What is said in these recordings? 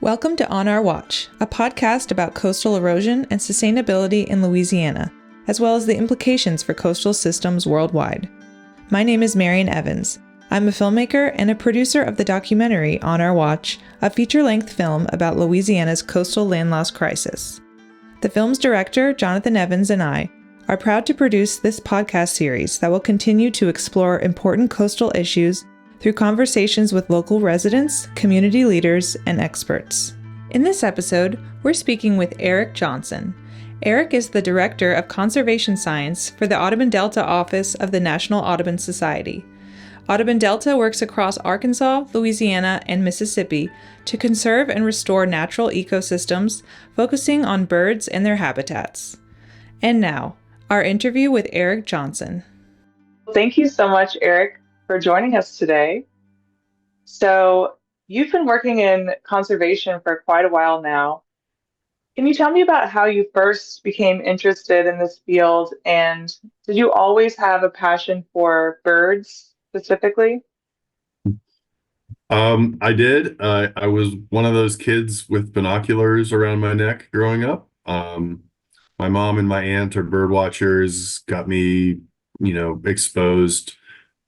Welcome to On Our Watch, a podcast about coastal erosion and sustainability in Louisiana, as well as the implications for coastal systems worldwide. My name is Marian Evans. I'm a filmmaker and a producer of the documentary On Our Watch, a feature-length film about Louisiana's coastal land loss crisis. The film's director, Jonathan Evans, and I are proud to produce this podcast series that will continue to explore important coastal issues through conversations with local residents, community leaders, and experts. In this episode, we're speaking with Erik Johnson. Erik is the Director of Conservation Science for the Audubon Delta office of the National Audubon Society. Audubon Delta works across Arkansas, Louisiana, and Mississippi to conserve and restore natural ecosystems, focusing on birds and their habitats. And now, our interview with Erik Johnson. Thank you so much, Erik, for joining us today. So you've been working in conservation for quite a while now. Can you tell me about how you first became interested in this field, and did you always have a passion for birds specifically? I did. I was one of those kids with binoculars around my neck growing up. My mom and my aunt are bird watchers, got me, exposed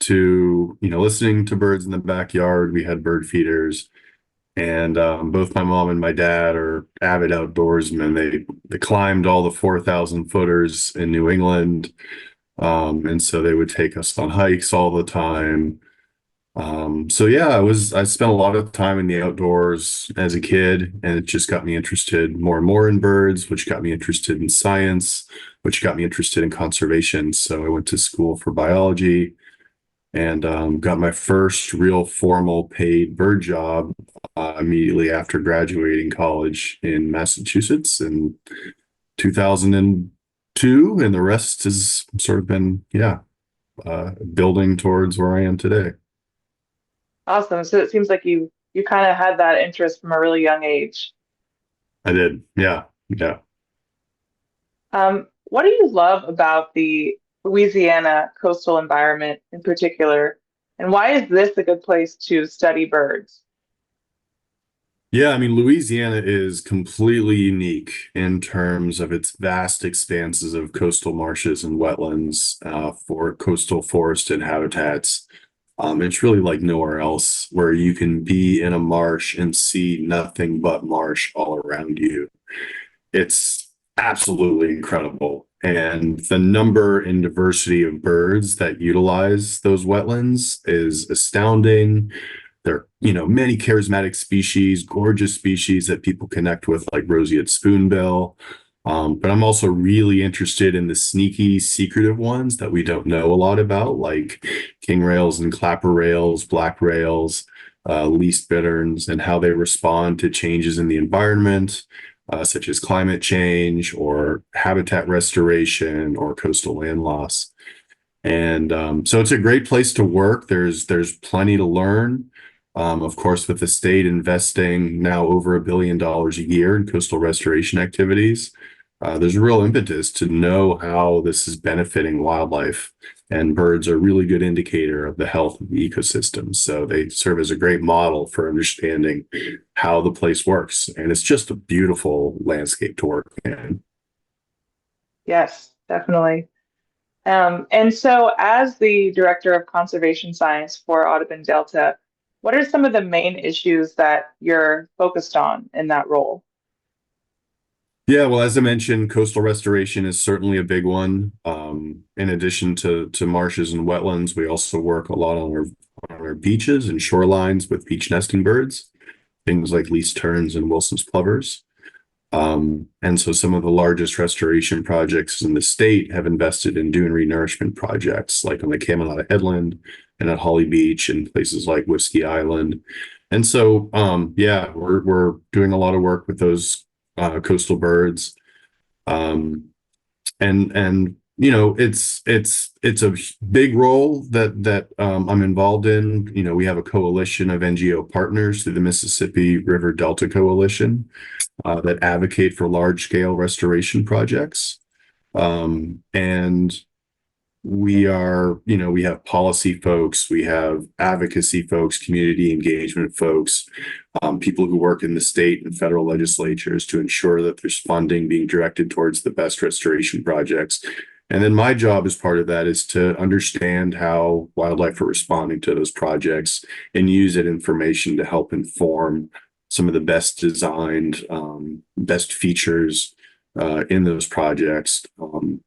to, listening to birds in the backyard. We had bird feeders, and both my mom and my dad are avid outdoorsmen. They climbed all the 4,000 footers in New England, and so they would take us on hikes all the time. I spent a lot of time in the outdoors as a kid, and it just got me interested more and more in birds, which got me interested in science, which got me interested in conservation. So I went to school for biology and got my first real formal paid bird job immediately after graduating college in Massachusetts in 2002, and the rest has sort of been, building towards where I am today. Awesome. So it seems like you kind of had that interest from a really young age. I did. Yeah. What do you love about the Louisiana coastal environment in particular, and why is this a good place to study birds? Yeah, I mean, Louisiana is completely unique in terms of its vast expanses of coastal marshes and wetlands for coastal forest and habitats. It's really like nowhere else, where you can be in a marsh and see nothing but marsh all around you. It's absolutely incredible. And the number and diversity of birds that utilize those wetlands is astounding. There are, many charismatic species, gorgeous species that people connect with, like roseate spoonbill. But I'm also really interested in the sneaky, secretive ones that we don't know a lot about, like king rails and clapper rails, black rails, least bitterns, and how they respond to changes in the environment, such as climate change or habitat restoration or coastal land loss. And so it's a great place to work. There's plenty to learn. Of course, with the state investing now over $1 billion a year in coastal restoration activities, there's a real impetus to know how this is benefiting wildlife, and birds are a really good indicator of the health of the ecosystem. So they serve as a great model for understanding how the place works, and it's just a beautiful landscape to work in. Yes, definitely. And so as the Director of Conservation Science for Audubon Delta, what are some of the main issues that you're focused on in that role? Yeah, well, as I mentioned, coastal restoration is certainly a big one. In addition to marshes and wetlands, we also work a lot on our beaches and shorelines with beach nesting birds, things like least terns and Wilson's plovers. And so some of the largest restoration projects in the state have invested in dune renourishment projects, like on the Camelot Headland and at Holly Beach and places like Whiskey Island. And so, we're doing a lot of work with those coastal birds. It's a big role that I'm involved in. We have a coalition of NGO partners through the Mississippi River Delta Coalition that advocate for large scale restoration projects. And we are, we have policy folks, we have advocacy folks, community engagement folks, people who work in the state and federal legislatures to ensure that there's funding being directed towards the best restoration projects. And then my job as part of that is to understand how wildlife are responding to those projects and use that information to help inform some of the best designed, best features in those projects. And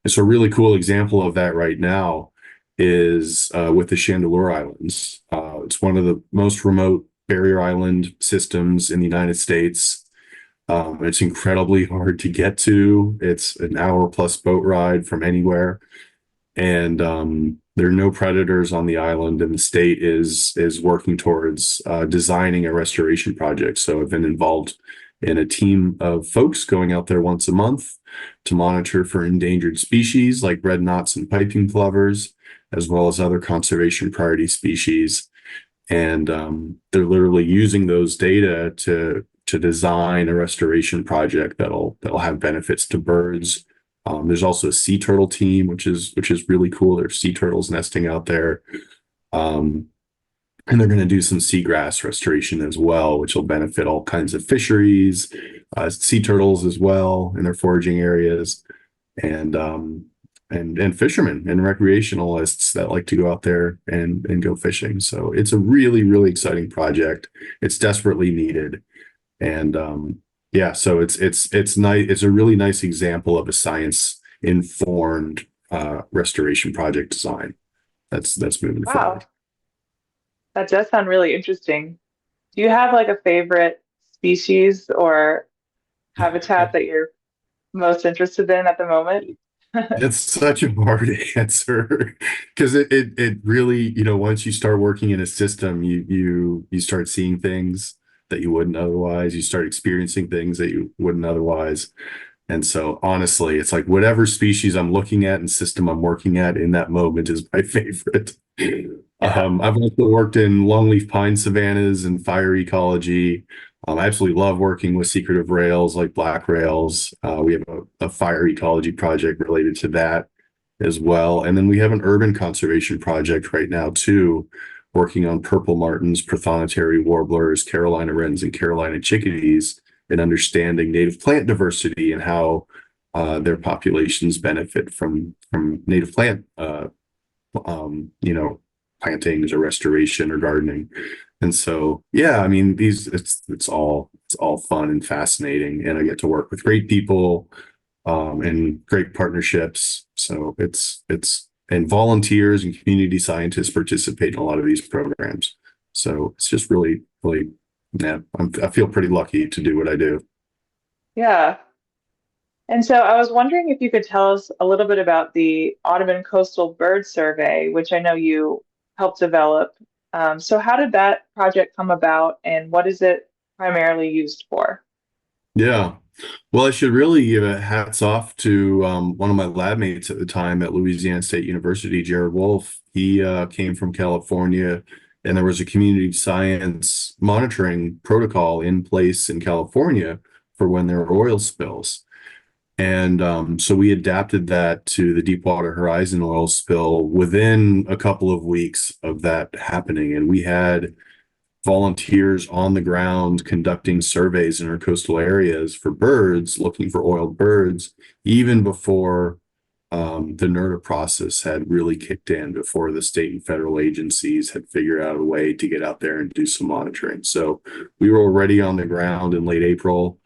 so a really cool example of that right now is with the Chandeleur Islands. It's one of the most remote barrier island systems in the United States. It's incredibly hard to get to. It's an hour plus boat ride from anywhere. And there are no predators on the island, and the state is working towards designing a restoration project. So I've been involved in a team of folks going out there once a month to monitor for endangered species like red knots and piping plovers, as well as other conservation priority species. And they're literally using those data to design a restoration project that'll have benefits to birds. There's also a sea turtle team, which is really cool. There's sea turtles nesting out there. And they're going to do some seagrass restoration as well, which will benefit all kinds of fisheries, sea turtles as well in their foraging areas, and fishermen and recreationalists that like to go out there and go fishing. So it's a really, really exciting project. It's desperately needed. And yeah, so it's nice. It's a really nice example of a science informed restoration project design that's moving Wow, forward. that does sound really interesting. Do you have like a favorite species or habitat that you're most interested in at the moment? It's such a hard answer because it really, once you start working in a system, you start seeing things that you wouldn't otherwise. You start experiencing things that you wouldn't otherwise. And so honestly, it's like whatever species I'm looking at and system I'm working at in that moment is my favorite. Yeah. I've also worked in longleaf pine savannas and fire ecology. I absolutely love working with secretive rails like black rails. We have a fire ecology project related to that as well. And then we have an urban conservation project right now too, working on purple martins, prothonotary warblers, Carolina wrens, and Carolina chickadees, and understanding native plant diversity and how their populations benefit from native plant plantings or restoration or gardening. And so, yeah, I mean, it's all fun and fascinating, and I get to work with great people and great partnerships. So and volunteers and community scientists participate in a lot of these programs. So it's just really, really, yeah, I feel pretty lucky to do what I do. Yeah. And so I was wondering if you could tell us a little bit about the Audubon Coastal Bird Survey, which I know you helped develop. So how did that project come about, and what is it primarily used for? Yeah. Well, I should really give a hats off to one of my lab mates at the time at Louisiana State University, Jared Wolf. He came from California, and there was a community science monitoring protocol in place in California for when there were oil spills. And so we adapted that to the Deepwater Horizon oil spill within a couple of weeks of that happening. And we had volunteers on the ground conducting surveys in our coastal areas for birds, looking for oiled birds, even before the NERDA process had really kicked in, before the state and federal agencies had figured out a way to get out there and do some monitoring. So we were already on the ground in late April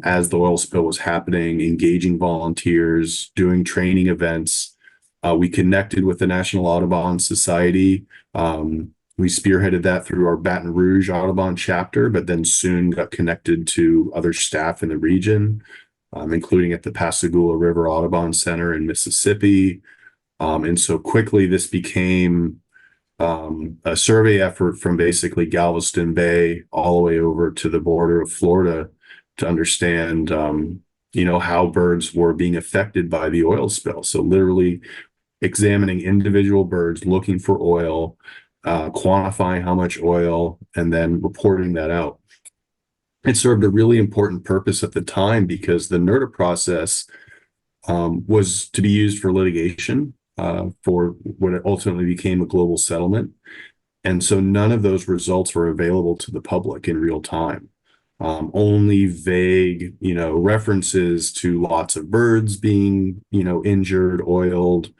as the oil spill was happening, engaging volunteers, doing training events. We connected with the National Audubon Society. We spearheaded that through our Baton Rouge Audubon chapter, but then soon got connected to other staff in the region, including at the Pascagoula River Audubon Center in Mississippi. And so quickly this became a survey effort from basically Galveston Bay all the way over to the border of Florida to understand, how birds were being affected by the oil spill. So literally examining individual birds, looking for oil, quantifying how much oil, and then reporting that out. It served a really important purpose at the time because the NERDA process was to be used for litigation. for what ultimately became a global settlement. And so none of those results were available to the public in real time. Only vague, references to lots of birds being, injured, oiled,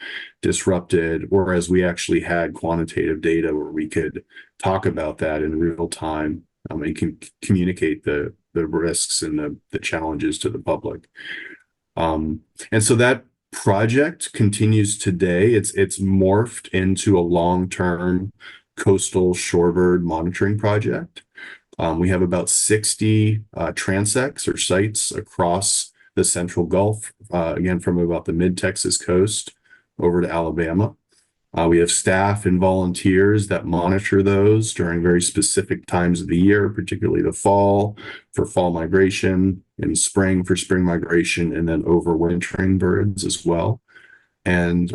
disrupted, whereas we actually had quantitative data where we could talk about that in real time, and can communicate the risks and the challenges to the public. And so that project continues today. It's morphed into a long-term coastal shorebird monitoring project. We have about 60 transects or sites across the Central Gulf, again, from about the mid-Texas coast over to Alabama. We have staff and volunteers that monitor those during very specific times of the year, particularly the fall for fall migration, in spring for spring migration, and then overwintering birds as well. And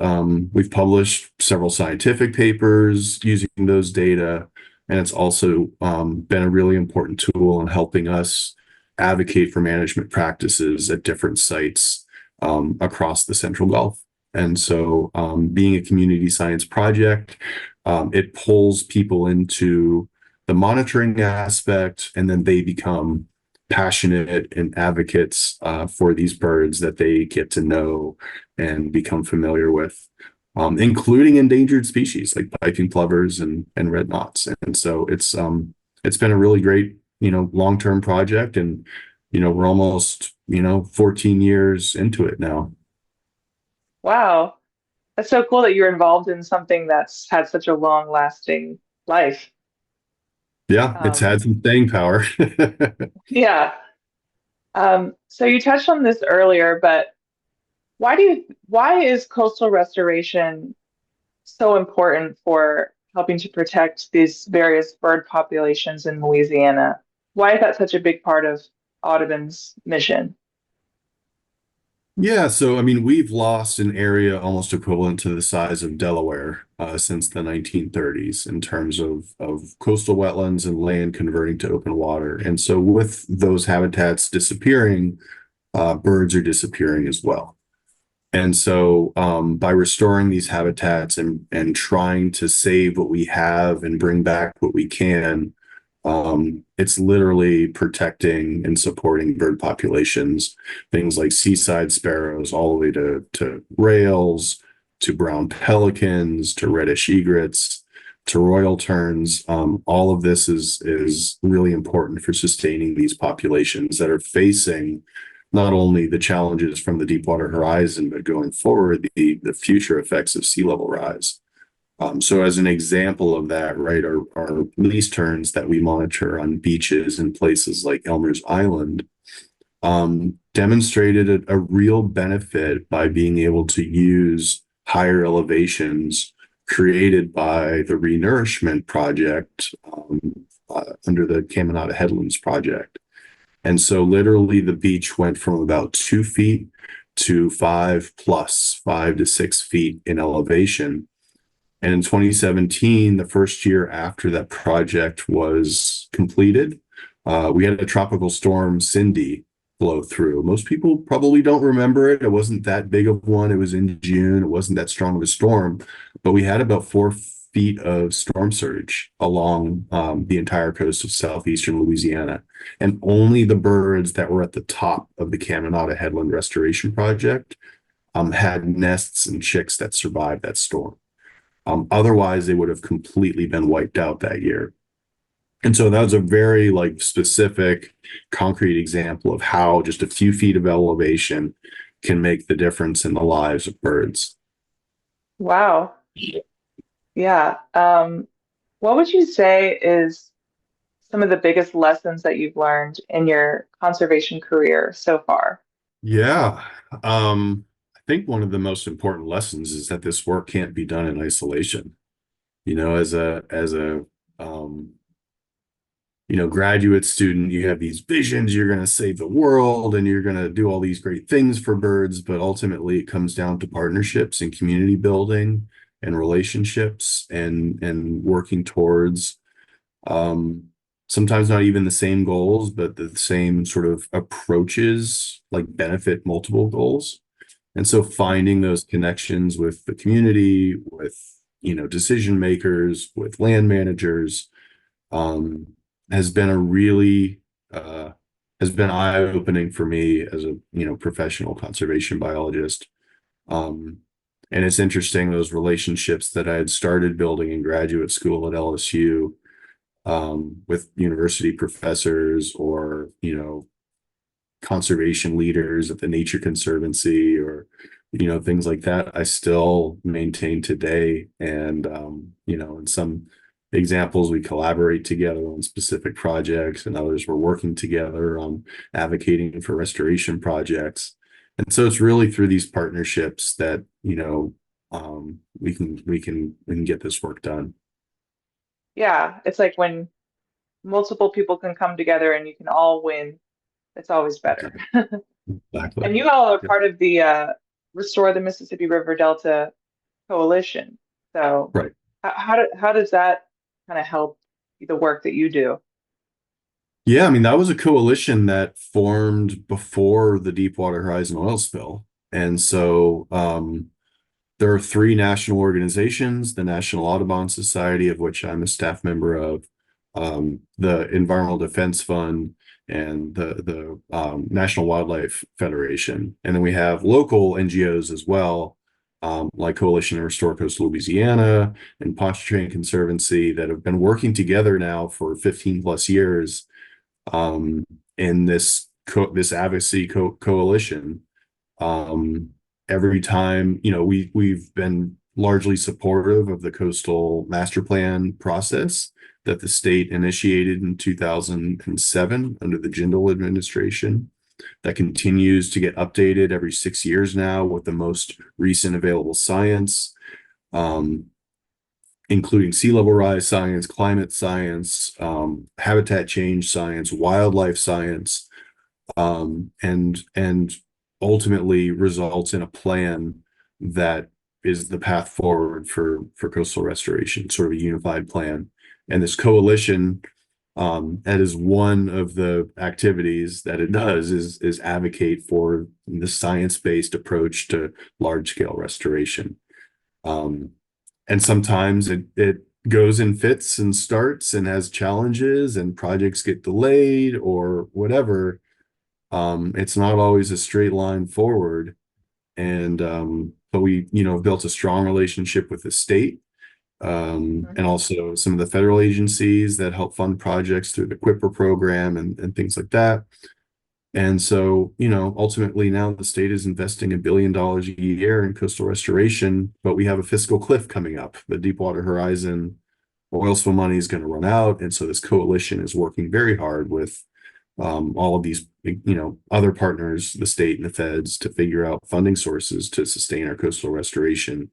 we've published several scientific papers using those data. And it's also been a really important tool in helping us advocate for management practices at different sites across the Central Gulf. And so being a community science project, it pulls people into the monitoring aspect, and then they become passionate and advocates for these birds that they get to know and become familiar with, including endangered species like piping plovers and red knots. And so it's been a really great, long-term project, and we're almost 14 years into it now. Wow. That's so cool that you're involved in something that's had such a long-lasting life. Yeah, it's Um, had some staying power. yeah. So you touched on this earlier, but why is coastal restoration so important for helping to protect these various bird populations in Louisiana? Why is that such a big part of Audubon's mission? Yeah, so I mean, we've lost an area almost equivalent to the size of Delaware since the 1930s in terms of coastal wetlands and land converting to open water. And so with those habitats disappearing, birds are disappearing as well. And so by restoring these habitats and trying to save what we have and bring back what we can, it's literally protecting and supporting bird populations, things like seaside sparrows, all the way to rails, to brown pelicans, to reddish egrets, to royal terns. All of this is really important for sustaining these populations that are facing not only the challenges from the Deepwater Horizon, but going forward, the future effects of sea level rise. So as an example of that, right, our lease terns that we monitor on beaches in places like Elmer's Island demonstrated a real benefit by being able to use higher elevations created by the Renourishment Project under the Caminata Headlands Project. And so literally the beach went from about 2 feet to 5 to 6 feet in elevation. And in 2017, the first year after that project was completed, we had a tropical storm, Cindy, blow through. Most people probably don't remember it. It wasn't that big of one. It was in June. It wasn't that strong of a storm, but we had about 4 feet of storm surge along the entire coast of southeastern Louisiana. And only the birds that were at the top of the Caminata Headland Restoration Project had nests and chicks that survived that storm. Otherwise, they would have completely been wiped out that year. And so that was a very specific, concrete example of how just a few feet of elevation can make the difference in the lives of birds. Wow. Yeah. What would you say is some of the biggest lessons that you've learned in your conservation career so far? Yeah. I think one of the most important lessons is that this work can't be done in isolation. As a graduate student, you have these visions, you're going to save the world and you're going to do all these great things for birds, but ultimately it comes down to partnerships and community building and relationships and working towards sometimes not even the same goals, but the same sort of approaches benefit multiple goals. And so finding those connections with the community, with, decision makers, with land managers, um, has been a really, has been eye-opening for me as a, professional conservation biologist. Um, and it's interesting, those relationships that I had started building in graduate school at LSU, with university professors or, conservation leaders at the Nature Conservancy or, things like that, I still maintain today. And, in some examples, we collaborate together on specific projects, and others we're working together on advocating for restoration projects. And so it's really through these partnerships that, we can get this work done. Yeah, it's like when multiple people can come together and you can all win, it's always better. Exactly. And you all are part of the Restore the Mississippi River Delta Coalition. So Right. how does that kind of help the work that you do? Yeah, I mean, that was a coalition that formed before the Deepwater Horizon oil spill. And so there are three national organizations: the National Audubon Society, of which I'm a staff member of, the Environmental Defense Fund, and the National Wildlife Federation. And then we have local NGOs as well, like Coalition to Restore Coastal Louisiana and Pontchartrain Conservancy, that have been working together now for 15 plus years, um, in this advocacy coalition. Um, every time, we've been largely supportive of the coastal master plan process that the state initiated in 2007 under the Jindal administration, that continues to get updated every 6 years now with the most recent available science, um, including sea level rise science, climate science, habitat change science, wildlife science, and ultimately results in a plan that is the path forward for coastal restoration, sort of a unified plan. And this coalition, that is one of the activities that it does, is advocate for the science-based approach to large-scale restoration. And sometimes it goes in fits and starts and has challenges, and projects get delayed or whatever. It's not always a straight line forward. And but we, built a strong relationship with the state, and also some of the federal agencies that help fund projects through the QIPR program and things like that. And so, ultimately now the state is investing $1 billion a year in coastal restoration, but we have a fiscal cliff coming up. The Deepwater Horizon oil spill money is going to run out. And so this coalition is working very hard with, all of these, other partners, the state and the feds, to figure out funding sources to sustain our coastal restoration,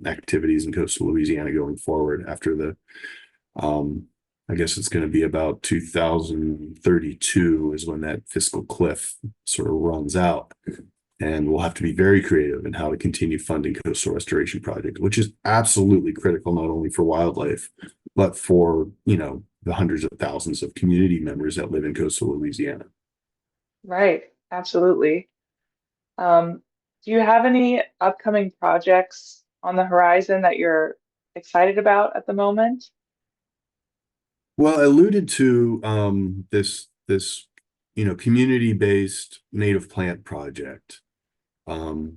activities in coastal Louisiana going forward after the, I guess it's going to be about 2032 is when that fiscal cliff sort of runs out. And we'll have to be very creative in how to continue funding coastal restoration projects, which is absolutely critical, not only for wildlife, but for, the hundreds of thousands of community members that live in coastal Louisiana. Right, absolutely. Do you have any upcoming projects on the horizon that you're excited about at the moment? Well, I alluded to, this community-based native plant project. Um,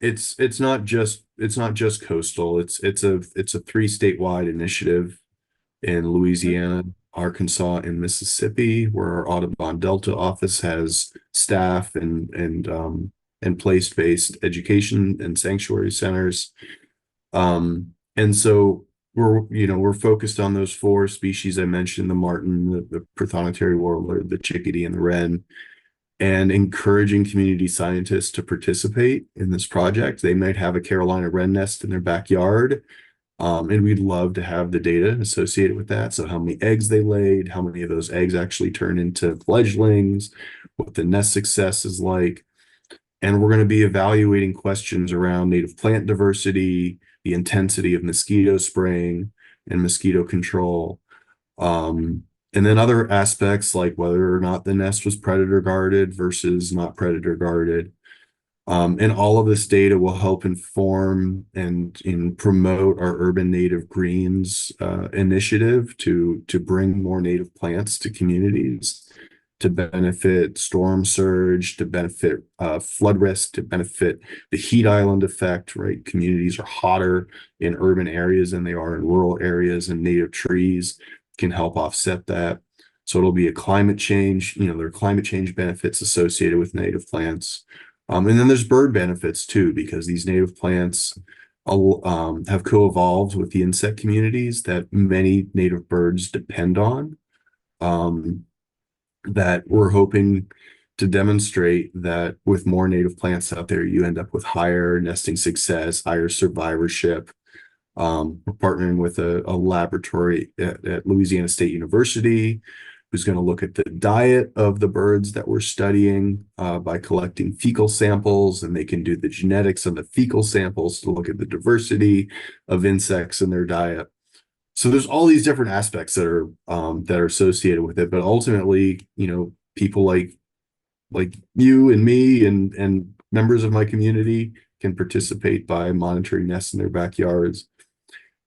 it's not just coastal. It's a three statewide initiative in Mhm. Louisiana, Arkansas, and Mississippi, where our Audubon Delta office has staff and place-based education and sanctuary centers. And so we're focused on those four species I mentioned: the martin, the prothonotary warbler, the chickadee, and the wren, and encouraging community scientists to participate in this project. They might have a Carolina wren nest in their backyard, and we'd love to have the data associated with that. So how many eggs they laid, how many of those eggs actually turn into fledglings, what the nest success is like. And we're going to be evaluating questions around native plant diversity, the intensity of mosquito spraying and mosquito control. And then other aspects like whether or not the nest was predator guarded versus not predator guarded. And all of this data will help inform and promote our urban native greens initiative to bring more native plants to communities, to benefit storm surge, to benefit flood risk, to benefit the heat island effect, right? Communities are hotter in urban areas than they are in rural areas, and native trees can help offset that. So it'll be a climate change, there are climate change benefits associated with native plants. And then there's bird benefits too, because these native plants have co-evolved with the insect communities that many native birds depend on. That we're hoping to demonstrate that with more native plants out there, you end up with higher nesting success, higher survivorship. We're partnering with a laboratory at Louisiana State University who's going to look at the diet of the birds that we're studying by collecting fecal samples, and they can do the genetics of the fecal samples to look at the diversity of insects in their diet. So there's all these different aspects that are associated with it, but ultimately, people like you and me and members of my community can participate by monitoring nests in their backyards.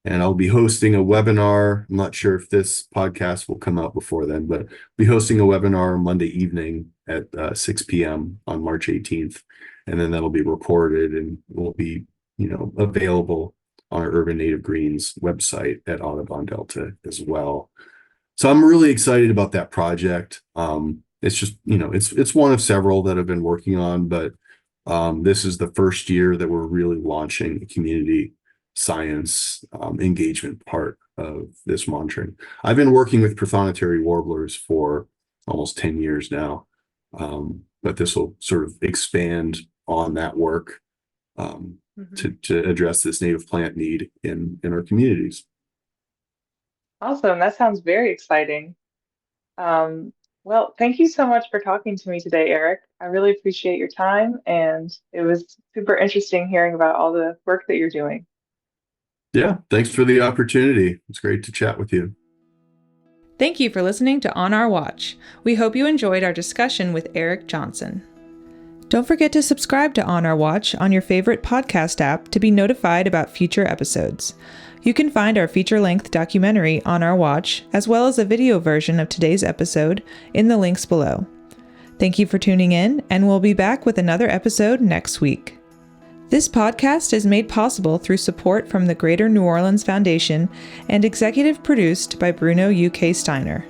And I'll be hosting a webinar. I'm not sure if this podcast will come out before then, but I'll be hosting a webinar Monday evening at 6 p.m. on March 18th. And then that'll be recorded and will be, available on our Urban Native Greens website at Audubon Delta as well. So I'm really excited about that project. It's just, it's one of several that I've been working on, but this is the first year that we're really launching the community science engagement part of this monitoring. I've been working with prothonotary warblers for almost 10 years now, but this will sort of expand on that work to address this native plant need in our communities. Awesome. That sounds very exciting. Well, thank you so much for talking to me today, Erik. I really appreciate your time, and it was super interesting hearing about all the work that you're doing. Yeah, thanks for the opportunity. It's great to chat with you. Thank you for listening to On Our Watch. We hope you enjoyed our discussion with Erik Johnson. Don't forget to subscribe to On Our Watch on your favorite podcast app to be notified about future episodes. You can find our feature-length documentary On Our Watch, as well as a video version of today's episode, in the links below. Thank you for tuning in, and we'll be back with another episode next week. This podcast is made possible through support from the Greater New Orleans Foundation and executive produced by Bruno UK Steiner.